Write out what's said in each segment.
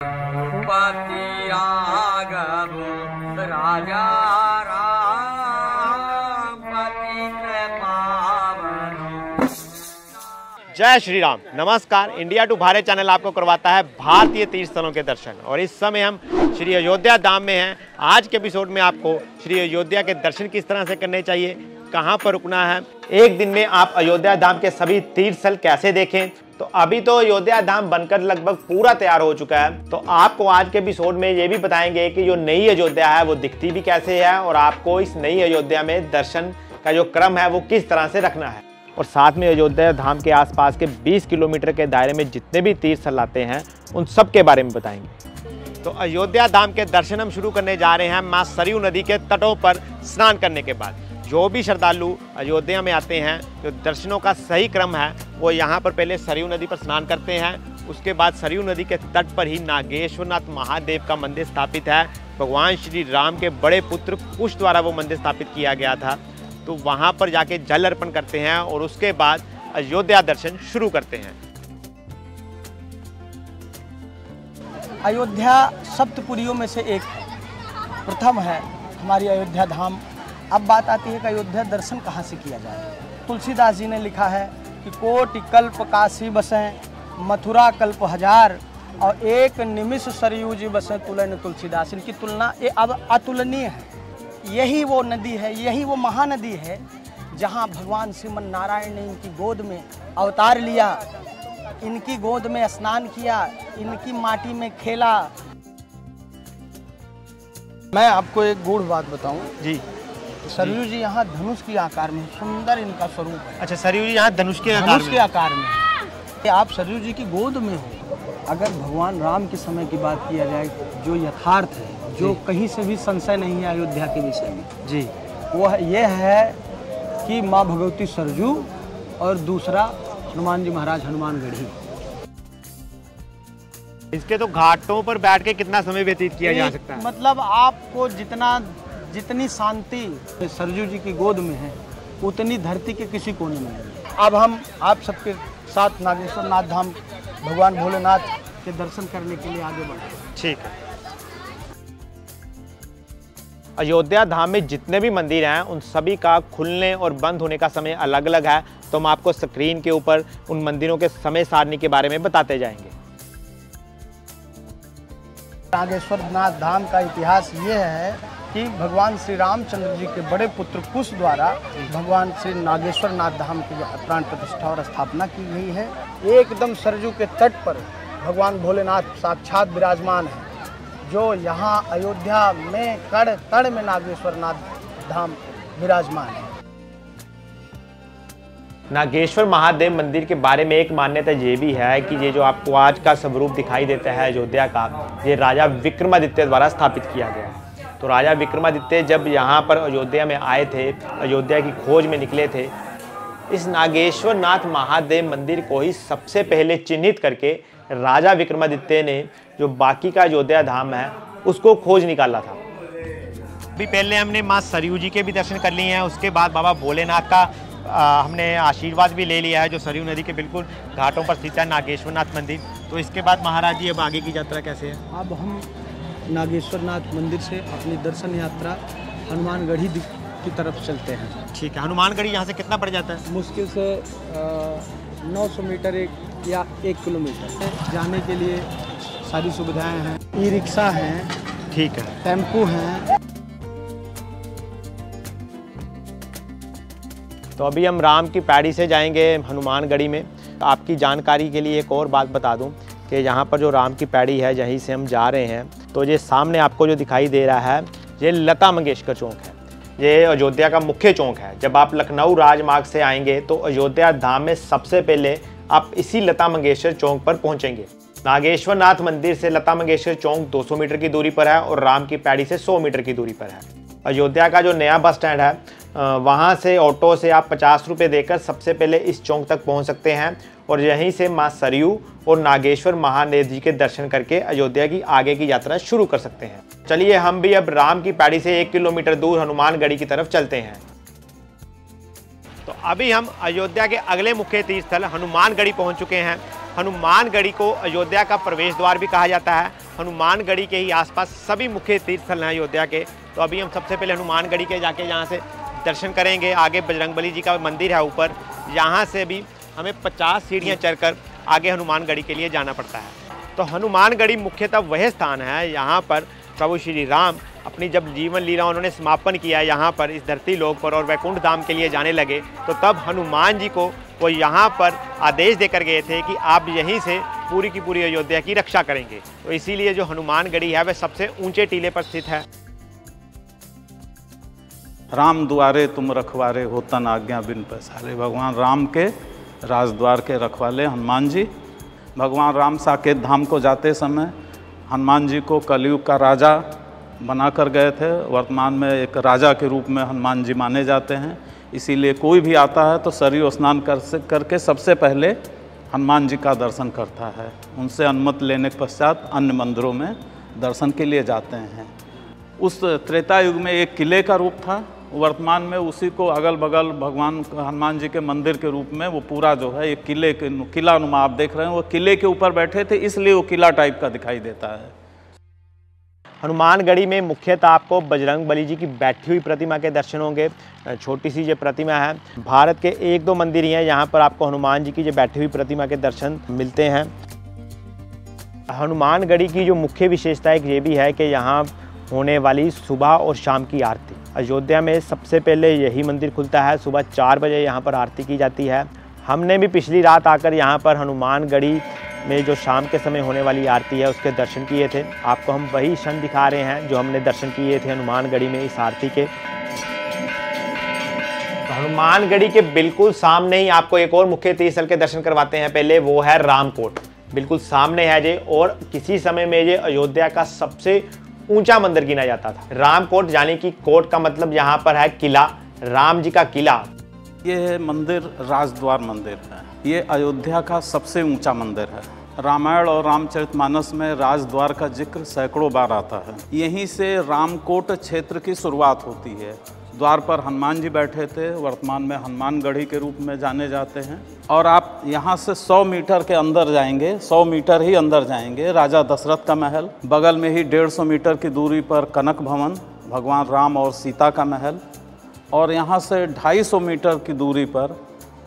पति राघव राजा राम पति कृपावनु। जय श्री राम। नमस्कार। इंडिया टू भारत चैनल आपको करवाता है भारतीय तीर्थ स्थलों के दर्शन और इस समय हम श्री अयोध्या धाम में हैं। आज के एपिसोड में आपको श्री अयोध्या के दर्शन किस तरह से करने चाहिए, कहां पर रुकना है, एक दिन में आप अयोध्या धाम के सभी तीर्थ स्थल कैसे देखें। तो अभी तो अयोध्या धाम बनकर लगभग पूरा तैयार हो चुका है, तो आपको आज के एपिसोड में ये भी बताएंगे कि जो नई अयोध्या है वो दिखती भी कैसे है और आपको इस नई अयोध्या में दर्शन का जो क्रम है वो किस तरह से रखना है। और साथ में अयोध्या धाम के आसपास के 20 किलोमीटर के दायरे में जितने भी तीर्थ स्थल आते हैं उन सब के बारे में बताएंगे। तो अयोध्या धाम के दर्शन हम शुरू करने जा रहे हैं मां सरयू नदी के तटों पर स्नान करने के बाद। जो भी श्रद्धालु अयोध्या में आते हैं, जो दर्शनों का सही क्रम है वो यहाँ पर पहले सरयू नदी पर स्नान करते हैं। उसके बाद सरयू नदी के तट पर ही नागेश्वरनाथ महादेव का मंदिर स्थापित है। भगवान श्री राम के बड़े पुत्र कुश द्वारा वो मंदिर स्थापित किया गया था। तो वहाँ पर जाके जल अर्पण करते हैं और उसके बाद अयोध्या दर्शन शुरू करते हैं। अयोध्या सप्तपुरियों में से एक है, प्रथम है हमारी अयोध्या धाम। अब बात आती है कि अयोध्या दर्शन कहाँ से किया जाए। तुलसीदास जी ने लिखा है कि कोटि कल्प काशी बसें, मथुरा कल्प हजार, और एक निमिष सरयू जी बसें तुलन तुलसीदास। इनकी तुलना ये अब अतुलनीय है। यही वो नदी है, यही वो महानदी है जहाँ भगवान श्रीमन नारायण ने इनकी गोद में अवतार लिया, इनकी गोद में स्नान किया, इनकी माटी में खेला। मैं आपको एक गूढ़ बात बताऊं जी। सरयू जी यहाँ धनुष के आकार में, सुंदर इनका स्वरूप है। अच्छा, सरयू जी यहाँ धनुष के आकार में है। आप सरयू जी की गोद में हो। अगर भगवान राम के समय की बात किया जाए, जो यथार्थ है, जो कहीं से भी संशय नहीं है अयोध्या के विषय में जी, वो ये है कि माँ भगवती सरयू और दूसरा हनुमान जी महाराज हनुमानगढ़ी। इसके तो घाटों पर बैठ के कितना समय व्यतीत किया जा सकता है। मतलब आपको जितनी शांति सरयू जी की गोद में है उतनी धरती के किसी कोने में नहीं। अब हम आप सबके साथ नागेश्वरनाथ धाम भगवान भोलेनाथ के दर्शन करने के लिए आगे बढ़े। ठीक है। अयोध्या धाम में जितने भी मंदिर हैं उन सभी का खुलने और बंद होने का समय अलग अलग है, तो हम आपको स्क्रीन के ऊपर उन मंदिरों के समय सारणी के बारे में बताते जाएंगे। नागेश्वरनाथ धाम का इतिहास ये है कि भगवान श्री रामचंद्र जी के बड़े पुत्र कुश द्वारा भगवान श्री नागेश्वरनाथ धाम की प्राण प्रतिष्ठा और स्थापना की गई है। एकदम सरयू के तट पर भगवान भोलेनाथ साक्षात विराजमान है, जो यहाँ अयोध्या में कड़ कड़ में नागेश्वरनाथ धाम विराजमान है। नागेश्वर महादेव मंदिर के बारे में एक मान्यता ये भी है कि ये जो आपको आज का स्वरूप दिखाई देता है अयोध्या का, ये राजा विक्रमादित्य द्वारा स्थापित किया गया है। तो राजा विक्रमादित्य जब यहाँ पर अयोध्या में आए थे, अयोध्या की खोज में निकले थे, इस नागेश्वरनाथ महादेव मंदिर को ही सबसे पहले चिन्हित करके राजा विक्रमादित्य ने जो बाकी का अयोध्या धाम है उसको खोज निकाला था। अभी पहले हमने माँ सरयू जी के भी दर्शन कर लिए हैं, उसके बाद बाबा भोलेनाथ का हमने आशीर्वाद भी ले लिया है, जो सरयू नदी के बिल्कुल घाटों पर स्थित है नागेश्वरनाथ मंदिर। तो इसके बाद महाराज जी अब आगे की यात्रा कैसे है? अब हम नागेश्वरनाथ मंदिर से अपनी दर्शन यात्रा हनुमानगढ़ी की तरफ चलते हैं। ठीक है। हनुमानगढ़ी यहाँ से कितना पड़ जाता है? मुश्किल से 900 मीटर या 1 किलोमीटर। जाने के लिए सारी सुविधाएं हैं, ई रिक्शा हैं, ठीक है, टेम्पू हैं। तो अभी हम राम की पैड़ी से जाएंगे हनुमानगढ़ी में। आपकी जानकारी के लिए एक और बात बता दूं कि यहाँ पर जो राम की पैड़ी है, यहीं से हम जा रहे हैं, तो ये सामने आपको जो दिखाई दे रहा है ये लता मंगेशकर चौक है। ये अयोध्या का मुख्य चौक है। जब आप लखनऊ राजमार्ग से आएंगे तो अयोध्या धाम में सबसे पहले आप इसी लता मंगेशकर चौक पर पहुँचेंगे। नागेश्वरनाथ मंदिर से लता मंगेशकर चौक 200 मीटर की दूरी पर है और राम की पैड़ी से 100 मीटर की दूरी पर है। अयोध्या का जो नया बस स्टैंड है, वहाँ से ऑटो से आप 50 रुपये देकर सबसे पहले इस चौक तक पहुँच सकते हैं और यहीं से माँ सरयू और नागेश्वर महादेव जी के दर्शन करके अयोध्या की आगे की यात्रा शुरू कर सकते हैं। चलिए हम भी अब राम की पैड़ी से 1 किलोमीटर दूर हनुमानगढ़ी की तरफ चलते हैं। तो अभी हम अयोध्या के अगले मुख्य तीर्थ स्थल हनुमानगढ़ी पहुँच चुके हैं। हनुमानगढ़ी को अयोध्या का प्रवेश द्वार भी कहा जाता है हनुमानगढ़ी के ही आसपास सभी मुख्य तीर्थ स्थल हैं अयोध्या के। तो अभी हम सबसे पहले हनुमानगढ़ी के जाके यहाँ से दर्शन करेंगे। आगे बजरंगबली जी का मंदिर है ऊपर, यहाँ से भी हमें 50 सीढ़ियाँ चढ़कर आगे हनुमानगढ़ी के लिए जाना पड़ता है। तो हनुमानगढ़ी मुख्यतः वह स्थान है यहाँ पर प्रभु श्री राम अपनी जब जीवन लीला उन्होंने समापन किया यहाँ पर इस धरती लोक पर और वैकुंठ धाम के लिए जाने लगे, तो तब हनुमान जी को वो यहाँ पर आदेश देकर गए थे कि आप यहीं से पूरी की पूरी अयोध्या की रक्षा करेंगे। तो इसीलिए जो हनुमानगढ़ी है वह सबसे ऊंचे टीले पर स्थित है। राम द्वारे तुम रखवारे हो तन आज्ञा बिन पैसारे। भगवान राम के राजद्वार के रखवाले हनुमान जी। भगवान राम साकेत धाम को जाते समय हनुमान जी को कलयुग का राजा बनाकर गए थे। वर्तमान में एक राजा के रूप में हनुमान जी माने जाते हैं। इसीलिए कोई भी आता है तो सरयू स्नान करके सबसे पहले हनुमान जी का दर्शन करता है। उनसे अनुमति लेने के पश्चात अन्य मंदिरों में दर्शन के लिए जाते हैं। उस त्रेता युग में एक किले का रूप था, वर्तमान में उसी को अगल बगल भगवान हनुमान जी के मंदिर के रूप में वो पूरा जो है एक किला नुमा आप देख रहे हैं, वो किले के ऊपर बैठे थे इसलिए वो किला टाइप का दिखाई देता है। हनुमानगढ़ी में मुख्यतः आपको बजरंगबली जी की बैठी हुई प्रतिमा के दर्शन होंगे। छोटी सी जो प्रतिमा है, भारत के 1-2 मंदिर ही हैं यहाँ पर आपको हनुमान जी की जो बैठी हुई प्रतिमा के दर्शन मिलते हैं। हनुमानगढ़ी की जो मुख्य विशेषता एक ये भी है कि यहाँ होने वाली सुबह और शाम की आरती, अयोध्या में सबसे पहले यही मंदिर खुलता है। सुबह 4 बजे यहाँ पर आरती की जाती है। हमने भी पिछली रात आकर यहाँ पर हनुमानगढ़ी में जो शाम के समय होने वाली आरती है उसके दर्शन किए थे। आपको हम वही क्षण दिखा रहे हैं जो हमने दर्शन किए थे हनुमानगढ़ी में इस आरती के। तो हनुमानगढ़ी के बिल्कुल सामने ही आपको एक और मुख्य तीर्थ स्थल के दर्शन करवाते हैं। पहले वो है रामकोट, बिल्कुल सामने है ये, और किसी समय में ये अयोध्या का सबसे ऊंचा मंदिर गिना जाता था। रामकोट यानी कि कोट का मतलब यहाँ पर है किला, राम जी का किला। ये मंदिर राजद्वार मंदिर है। ये अयोध्या का सबसे ऊंचा मंदिर है। रामायण और रामचरितमानस में राजद्वार का जिक्र सैकड़ों बार आता है। यहीं से रामकोट क्षेत्र की शुरुआत होती है। द्वार पर हनुमान जी बैठे थे, वर्तमान में हनुमानगढ़ी के रूप में जाने जाते हैं। और आप यहाँ से 100 मीटर के अंदर जाएंगे, 100 मीटर ही अंदर जाएंगे, राजा दशरथ का महल, बगल में ही 150 मीटर की दूरी पर कनक भवन, भगवान राम और सीता का महल, और यहाँ से 250 मीटर की दूरी पर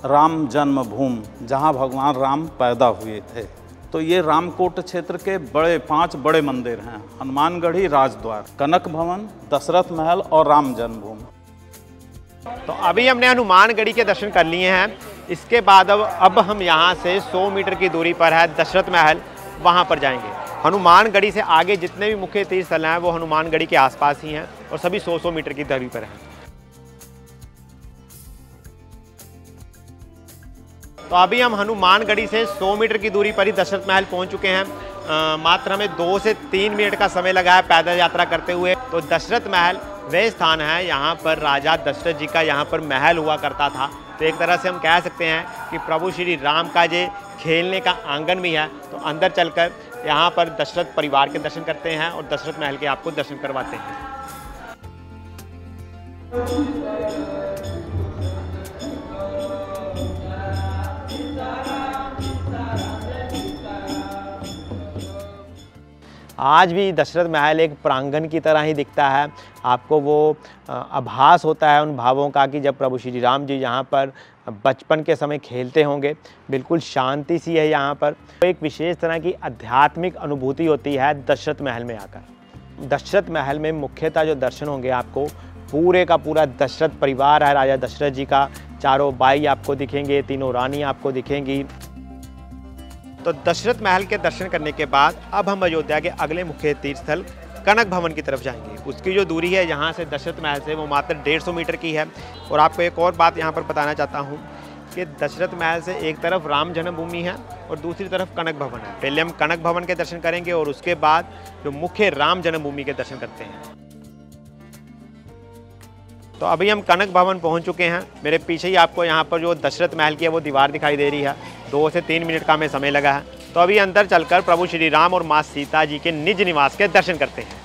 राम जन्मभूमि जहाँ भगवान राम पैदा हुए थे। तो ये रामकोट क्षेत्र के 5 बड़े मंदिर हैं: हनुमानगढ़ी, राजद्वार, कनक भवन, दशरथ महल और राम जन्मभूमि। तो अभी हमने हनुमानगढ़ी के दर्शन कर लिए हैं। इसके बाद अब हम यहाँ से 100 मीटर की दूरी पर है दशरथ महल, वहाँ पर जाएंगे। हनुमानगढ़ी से आगे जितने भी मुख्य तीर्थ स्थल हैं वो हनुमानगढ़ी के आसपास ही हैं और सभी 100 मीटर की दूरी पर हैं। तो अभी हम हनुमानगढ़ी से 100 मीटर की दूरी पर ही दशरथ महल पहुँच चुके हैं। मात्र हमें 2 से 3 मिनट का समय लगा है पैदल यात्रा करते हुए। तो दशरथ महल वह स्थान है यहाँ पर राजा दशरथ जी का यहाँ पर महल हुआ करता था। तो एक तरह से हम कह सकते हैं कि प्रभु श्री राम का जो खेलने का आंगन भी है। तो अंदर चलकर यहाँ पर दशरथ परिवार के दर्शन करते हैं और दशरथ महल के आपको दर्शन करवाते हैं। आज भी दशरथ महल एक प्रांगण की तरह ही दिखता है। आपको वो आभास होता है उन भावों का कि जब प्रभु श्री राम जी यहाँ पर बचपन के समय खेलते होंगे। बिल्कुल शांति सी है यहाँ पर। एक विशेष तरह की आध्यात्मिक अनुभूति होती है दशरथ महल में आकर। दशरथ महल में मुख्यतः जो दर्शन होंगे आपको, पूरे का पूरा दशरथ परिवार है राजा दशरथ जी का। चारों बाई आपको दिखेंगे, तीनों रानी आपको दिखेंगी। तो दशरथ महल के दर्शन करने के बाद अब हम अयोध्या के अगले मुख्य तीर्थ स्थल कनक भवन की तरफ जाएंगे। उसकी जो दूरी है यहाँ से दशरथ महल से वो मात्र 150 मीटर की है। और आपको एक और बात यहाँ पर बताना चाहता हूँ कि दशरथ महल से एक तरफ राम जन्मभूमि है और दूसरी तरफ कनक भवन है। पहले हम कनक भवन के दर्शन करेंगे और उसके बाद जो मुख्य राम जन्मभूमि के दर्शन करते हैं। तो अभी हम कनक भवन पहुंच चुके हैं। मेरे पीछे ही आपको यहाँ पर जो दशरथ महल की है वो दीवार दिखाई दे रही है। 2 से 3 मिनट का हमें समय लगा है। तो अभी अंदर चलकर प्रभु श्री राम और माँ सीता जी के निज निवास के दर्शन करते हैं।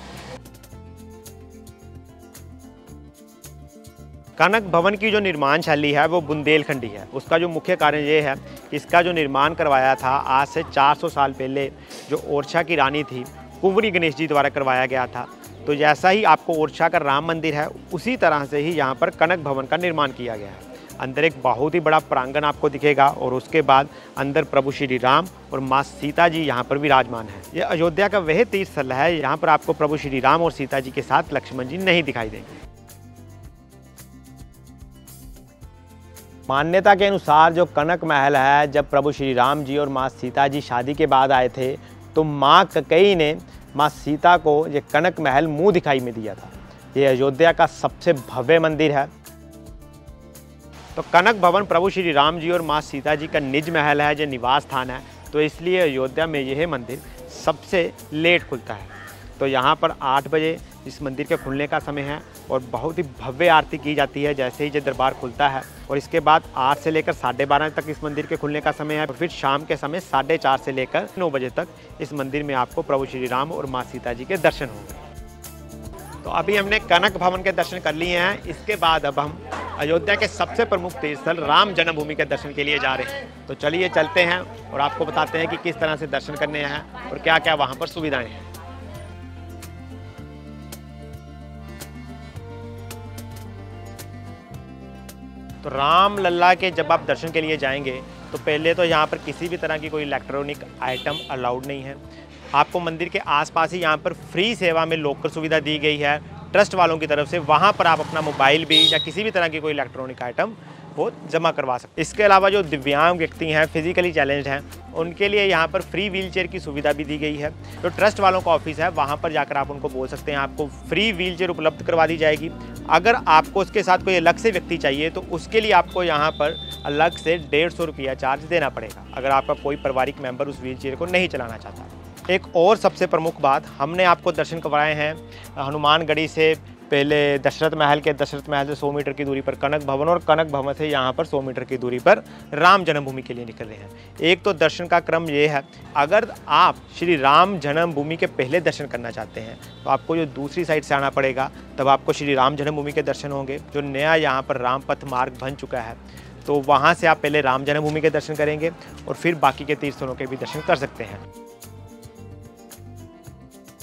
कनक भवन की जो निर्माण शैली है वो बुंदेलखंडी है। उसका जो मुख्य कारण ये है कि इसका जो निर्माण करवाया था आज से 400 साल पहले जो ओरछा की रानी थी, कुंवरी गणेश जी द्वारा करवाया गया था। तो जैसा ही आपको ओरछा का राम मंदिर है, उसी तरह से ही यहाँ पर कनक भवन का निर्माण किया गया है। अंदर एक बहुत ही बड़ा प्रांगण आपको दिखेगा और उसके बाद अंदर प्रभु श्री राम और माँ सीता जी यहाँ पर विराजमान है। यह अयोध्या का वह तीर्थ स्थल है, यहाँ पर आपको प्रभु श्री राम और सीता जी के साथ लक्ष्मण जी नहीं दिखाई देंगे। मान्यता के अनुसार जो कनक महल है, जब प्रभु श्री राम जी और माँ सीता जी शादी के बाद आए थे, तो माँ कैकेयी ने माँ सीता को ये कनक महल मुँह दिखाई में दिया था। ये अयोध्या का सबसे भव्य मंदिर है। तो कनक भवन प्रभु श्री राम जी और माँ सीता जी का निज महल है, जो निवास स्थान है। तो इसलिए अयोध्या में यह मंदिर सबसे लेट खुलता है। तो यहाँ पर 8 बजे इस मंदिर के खुलने का समय है और बहुत ही भव्य आरती की जाती है जैसे ही ये दरबार खुलता है। और इसके बाद 8 से लेकर 12:30 तक इस मंदिर के खुलने का समय है। और फिर शाम के समय 4:30 से लेकर 9 बजे तक इस मंदिर में आपको प्रभु श्री राम और माँ सीता जी के दर्शन होंगे। तो अभी हमने कनक भवन के दर्शन कर लिए हैं। इसके बाद अब हम अयोध्या के सबसे प्रमुख तीर्थ स्थल राम जन्मभूमि के दर्शन के लिए जा रहे हैं। तो चलिए चलते हैं और आपको बताते हैं कि किस तरह से दर्शन करने हैं और क्या क्या वहाँ पर सुविधाएं हैं। तो राम लल्ला के जब आप दर्शन के लिए जाएंगे तो पहले तो यहाँ पर किसी भी तरह की कोई इलेक्ट्रॉनिक आइटम अलाउड नहीं है। आपको मंदिर के आसपास ही यहाँ पर फ्री सेवा में लॉकर सुविधा दी गई है ट्रस्ट वालों की तरफ से। वहाँ पर आप अपना मोबाइल भी या किसी भी तरह की कोई इलेक्ट्रॉनिक आइटम वो जमा करवा सकते। इसके अलावा जो दिव्यांग व्यक्ति हैं, फिजिकली चैलेंज्ड हैं, उनके लिए यहाँ पर फ्री व्हीलचेयर की सुविधा भी दी गई है। तो ट्रस्ट वालों का ऑफिस है, वहाँ पर जाकर आप उनको बोल सकते हैं, आपको फ्री व्हीलचेयर उपलब्ध करवा दी जाएगी। अगर आपको उसके साथ कोई अलग से व्यक्ति चाहिए तो उसके लिए आपको यहाँ पर अलग से 150 रुपया चार्ज देना पड़ेगा, अगर आपका कोई पारिवारिक मेंबर उस व्हीलचेयर को नहीं चलाना चाहता। एक और सबसे प्रमुख बात, हमने आपको दर्शन करवाए हैं हनुमानगढ़ी से पहले दशरथ महल के, दशरथ महल से 100 मीटर की दूरी पर कनक भवन और कनक भवन से यहाँ पर 100 मीटर की दूरी पर राम जन्मभूमि के लिए निकल रहे हैं। एक तो दर्शन का क्रम ये है, अगर आप श्री राम जन्मभूमि के पहले दर्शन करना चाहते हैं तो आपको जो दूसरी साइड से आना पड़ेगा, तब आपको श्री राम जन्मभूमि के दर्शन होंगे। जो नया यहाँ पर राम पथ मार्ग बन चुका है, तो वहाँ से आप पहले राम जन्मभूमि के दर्शन करेंगे और फिर बाकी के तीर्थ स्थलों के भी दर्शन कर सकते हैं।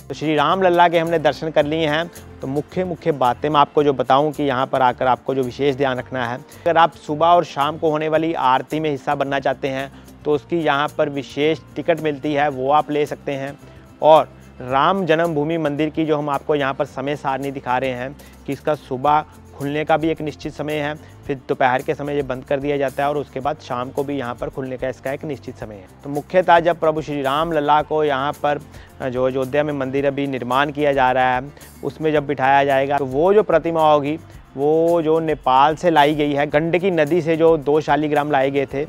तो श्री राम लल्ला के हमने दर्शन कर लिए हैं। तो मुख्य बातें मैं आपको जो बताऊं कि यहाँ पर आकर आपको जो विशेष ध्यान रखना है, अगर आप सुबह और शाम को होने वाली आरती में हिस्सा बनना चाहते हैं तो उसकी यहाँ पर विशेष टिकट मिलती है, वो आप ले सकते हैं। और राम जन्मभूमि मंदिर की जो हम आपको यहाँ पर समय सारणी दिखा रहे हैं कि इसका सुबह खुलने का भी एक निश्चित समय है, फिर दोपहर के समय ये बंद कर दिया जाता है और उसके बाद शाम को भी यहाँ पर खुलने का इसका एक निश्चित समय है। तो मुख्यतः जब प्रभु श्री राम लल्ला को यहाँ पर जो अयोध्या में मंदिर अभी निर्माण किया जा रहा है, उसमें जब बिठाया जाएगा तो वो जो प्रतिमा होगी वो जो नेपाल से लाई गई है, गंडकी नदी से जो 2 शालिग्राम लाए गए थे,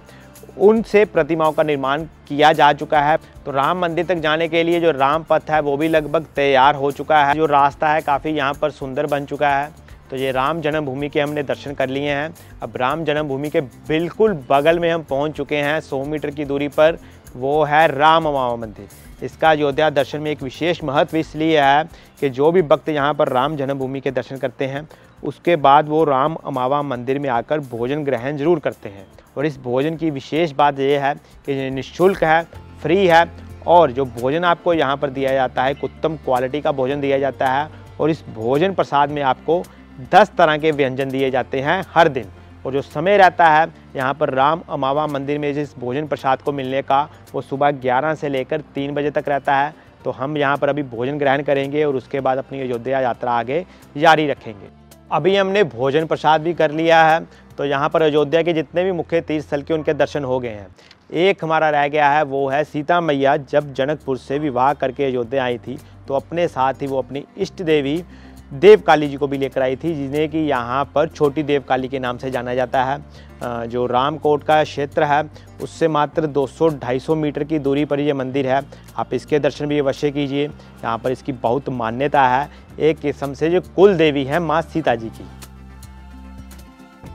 उनसे प्रतिमाओं का निर्माण किया जा चुका है। तो राम मंदिर तक जाने के लिए जो राम पथ है वो भी लगभग तैयार हो चुका है। जो रास्ता है काफ़ी यहाँ पर सुंदर बन चुका है। तो ये राम जन्मभूमि के हमने दर्शन कर लिए हैं। अब राम जन्मभूमि के बिल्कुल बगल में हम पहुंच चुके हैं, 100 मीटर की दूरी पर, वो है राम अमावा मंदिर। इसका अयोध्या दर्शन में एक विशेष महत्व इसलिए है कि जो भी भक्त यहाँ पर राम जन्मभूमि के दर्शन करते हैं उसके बाद वो राम अमावा मंदिर में आकर भोजन ग्रहण जरूर करते हैं। और इस भोजन की विशेष बात ये है कि ये निःशुल्क है, फ्री है, और जो भोजन आपको यहाँ पर दिया जाता है, उत्तम क्वालिटी का भोजन दिया जाता है। और इस भोजन प्रसाद में आपको 10 तरह के व्यंजन दिए जाते हैं हर दिन। और जो समय रहता है यहाँ पर राम अमावा मंदिर में जिस भोजन प्रसाद को मिलने का, वो सुबह 11 से लेकर 3 बजे तक रहता है। तो हम यहाँ पर अभी भोजन ग्रहण करेंगे और उसके बाद अपनी अयोध्या यात्रा आगे जारी रखेंगे। अभी हमने भोजन प्रसाद भी कर लिया है। तो यहाँ पर अयोध्या के जितने भी मुख्य तीर्थ स्थल के उनके दर्शन हो गए हैं। एक हमारा रह गया है, वो है सीता मैया जब जनकपुर से विवाह करके अयोध्या आई थी तो अपने साथ ही वो अपनी इष्ट देवी देवकाली जी को भी लेकर आई थी, जिन्हें कि यहाँ पर छोटी देवकाली के नाम से जाना जाता है। जो रामकोट का क्षेत्र है उससे मात्र 200-250 मीटर की दूरी पर ये मंदिर है। आप इसके दर्शन भी अवश्य कीजिए। यहाँ पर इसकी बहुत मान्यता है, एक किस्म से जो कुल देवी है माँ सीता जी की।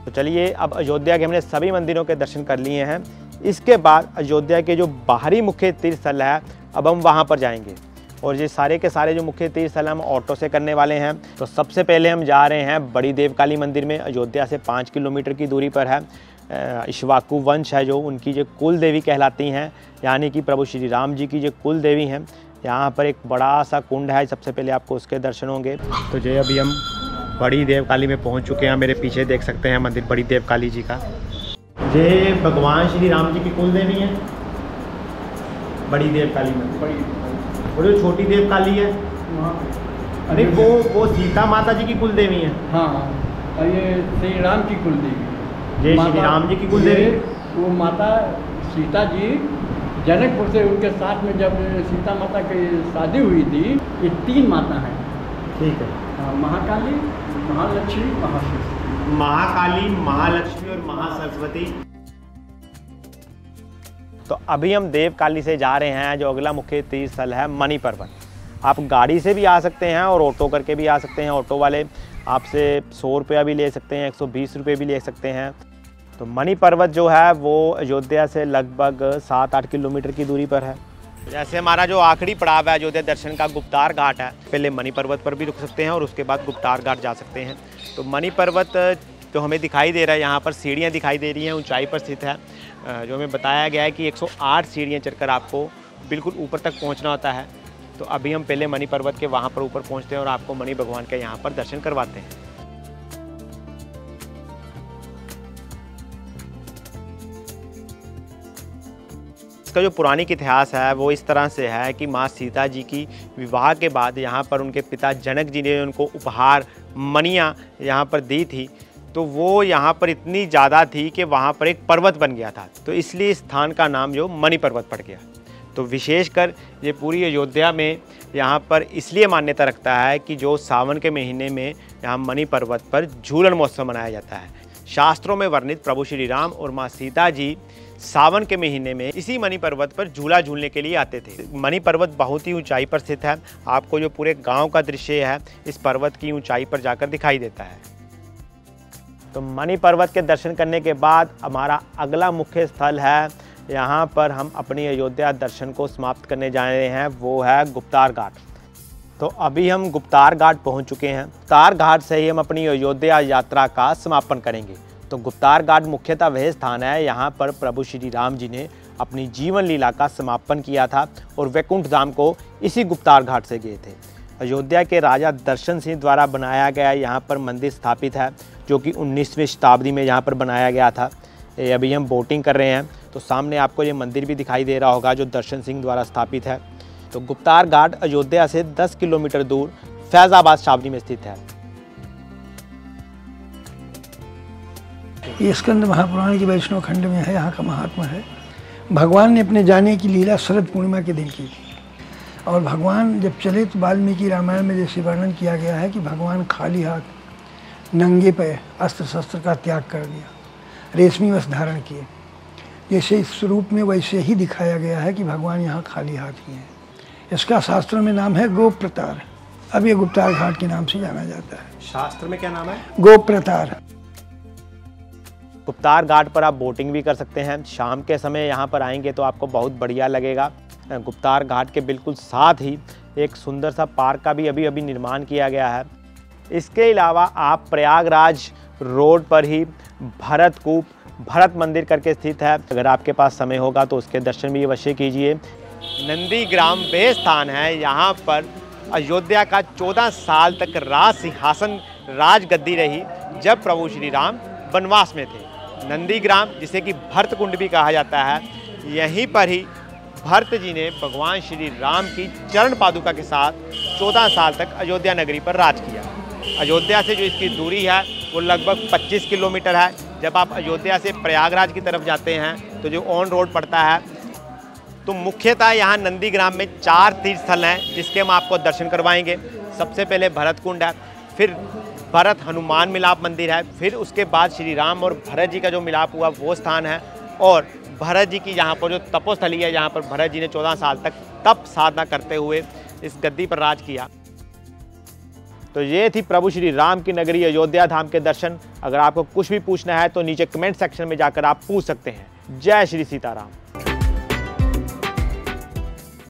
तो चलिए, अब अयोध्या के हमने सभी मंदिरों के दर्शन कर लिए हैं। इसके बाद अयोध्या के जो बाहरी मुख्य तीर्थ स्थल है, अब हम वहाँ पर जाएंगे। और ये सारे के सारे जो मुख्य तीर्थ स्थल हम ऑटो से करने वाले हैं। तो सबसे पहले हम जा रहे हैं बड़ी देवकाली मंदिर में, अयोध्या से 5 किलोमीटर की दूरी पर है। इक्ष्वाकु वंश है जो, उनकी जो कुल देवी कहलाती हैं, यानी कि प्रभु श्री राम जी की जो कुल देवी हैं। यहाँ पर एक बड़ा सा कुंड है, सबसे पहले आपको उसके दर्शन होंगे। तो जय अभी हम बड़ी देवकाली में पहुँच चुके हैं। मेरे पीछे देख सकते हैं मंदिर बड़ी देवकाली जी का। ये भगवान श्री राम जी की कुल देवी है बड़ी देवकाली में। और जो छोटी देवकाली है अरे वो सीता माता जी की कुल देवी है। हाँ, और ये श्री राम की कुल देवी। जय श्री राम जी की कुल देवी। वो माता सीता जी जनकपुर से उनके साथ में जब सीता माता की शादी हुई थी, ये 3 माता हैं। ठीक है। हाँ, महाकाली, महालक्ष्मी, महासरस्वती। महाकाली, महालक्ष्मी और महासरस्वती। तो अभी हम देवकाली से जा रहे हैं। जो अगला मुख्य तीर्थ स्थल है मणि पर्वत। आप गाड़ी से भी आ सकते हैं और ऑटो करके भी आ सकते हैं। ऑटो वाले आपसे 100 रुपया भी ले सकते हैं, 120 रुपये भी ले सकते हैं। तो मणि पर्वत जो है वो अयोध्या से लगभग 7-8 किलोमीटर की दूरी पर है। जैसे हमारा जो आखिरी पड़ाव है अयोध्या दर्शन का गुप्तार घाट है, पहले मणि पर्वत पर भी रुक सकते हैं और उसके बाद गुप्तार घाट जा सकते हैं। तो मणि पर्वत जो हमें दिखाई दे रहा है, यहाँ पर सीढ़ियाँ दिखाई दे रही हैं, ऊंचाई पर स्थित है। जो हमें बताया गया है कि 108 सीढ़ियाँ चढ़कर आपको बिल्कुल ऊपर तक पहुँचना होता है। तो अभी हम पहले मणि पर्वत के वहाँ पर ऊपर पहुँचते हैं और आपको मणि भगवान के यहाँ पर दर्शन करवाते हैं। इसका जो पौराणिक इतिहास है वो इस तरह से है कि माँ सीता जी की विवाह के बाद यहाँ पर उनके पिता जनक जी ने उनको उपहार मणियाँ यहाँ पर दी थी। तो वो यहाँ पर इतनी ज़्यादा थी कि वहाँ पर एक पर्वत बन गया था, तो इसलिए इस स्थान का नाम जो मणि पर्वत पड़ गया। तो विशेषकर ये पूरी अयोध्या में यहाँ पर इसलिए मान्यता रखता है कि जो सावन के महीने में यहाँ मणि पर्वत पर झूलन महोत्सव मनाया जाता है। शास्त्रों में वर्णित प्रभु श्री राम और माँ सीता जी सावन के महीने में इसी मणि पर्वत पर झूला झूलने के लिए आते थे। मणि पर्वत बहुत ही ऊंचाई पर स्थित है। आपको जो पूरे गांव का दृश्य है इस पर्वत की ऊंचाई पर जाकर दिखाई देता है। तो मणि पर्वत के दर्शन करने के बाद हमारा अगला मुख्य स्थल है, यहाँ पर हम अपनी अयोध्या दर्शन को समाप्त करने जा रहे हैं, वो है गुप्तार घाट। तो अभी हम गुप्तार घाट पहुँच चुके हैं। गुप्तार घाट से ही हम अपनी अयोध्या यात्रा का समापन करेंगे। तो गुप्तार घाट मुख्यतः वह स्थान है यहाँ पर प्रभु श्री राम जी ने अपनी जीवन लीला का समापन किया था और वैकुंठ धाम को इसी गुप्तार घाट से गए थे। अयोध्या के राजा दर्शन सिंह द्वारा बनाया गया यहाँ पर मंदिर स्थापित है, जो कि 19वीं शताब्दी में यहाँ पर बनाया गया था। अभी हम बोटिंग कर रहे हैं, तो सामने आपको ये मंदिर भी दिखाई दे रहा होगा जो दर्शन सिंह द्वारा स्थापित है। तो गुप्तार घाट अयोध्या से 10 किलोमीटर दूर फैजाबाद छावनी में स्थित है। ये स्कंद महापुराण के वैष्णव खंड में है। यहाँ का महात्मा है, भगवान ने अपने जाने की लीला शरद पूर्णिमा के दिन की और भगवान जब चले तो वाल्मीकि रामायण में जैसे वर्णन किया गया है कि भगवान खाली हाथ नंगे पे अस्त्र शस्त्र का त्याग कर दिया, रेशमी वस्त्र धारण किए। जैसे इस रूप में वैसे ही दिखाया गया है कि भगवान यहाँ खाली हाथ ही हैं। इसका शास्त्रों में नाम है गोप्रतार। अब ये गुप्तार घाट के नाम से जाना जाता है। शास्त्र में क्या नाम है? गोप्रतार। गुप्तार घाट पर आप बोटिंग भी कर सकते हैं। शाम के समय यहाँ पर आएंगे तो आपको बहुत बढ़िया लगेगा। गुप्तार घाट के बिल्कुल साथ ही एक सुंदर सा पार्क का भी अभी निर्माण किया गया है। इसके अलावा आप प्रयागराज रोड पर ही भरतकूप भरत मंदिर करके स्थित है, अगर आपके पास समय होगा तो उसके दर्शन भी अवश्य कीजिए। नंदीग्राम वे स्थान है, यहाँ पर अयोध्या का 14 साल तक राज सिंहासन राजगद्दी रही जब प्रभु श्री राम वनवास में थे। नंदीग्राम जिसे कि भरत कुंड भी कहा जाता है, यहीं पर ही भरत जी ने भगवान श्री राम की चरण पादुका के साथ 14 साल तक अयोध्या नगरी पर राज किया। अयोध्या से जो इसकी दूरी है वो लगभग 25 किलोमीटर है। जब आप अयोध्या से प्रयागराज की तरफ जाते हैं तो जो ऑन रोड पड़ता है, तो मुख्यतः यहाँ नंदीग्राम में 4 तीर्थ स्थल हैं जिसके हम आपको दर्शन करवाएंगे। सबसे पहले भरत कुंड है, फिर भरत हनुमान मिलाप मंदिर है, फिर उसके बाद श्री राम और भरत जी का जो मिलाप हुआ वो स्थान है, और भरत जी की यहाँ पर जो तपोस्थली है जहाँ पर भरत जी ने 14 साल तक तप साधना करते हुए इस गद्दी पर राज किया। तो ये थी प्रभु श्री राम की नगरी अयोध्या धाम के दर्शन। अगर आपको कुछ भी पूछना है तो नीचे कमेंट सेक्शन में जाकर आप पूछ सकते हैं। जय श्री सीताराम।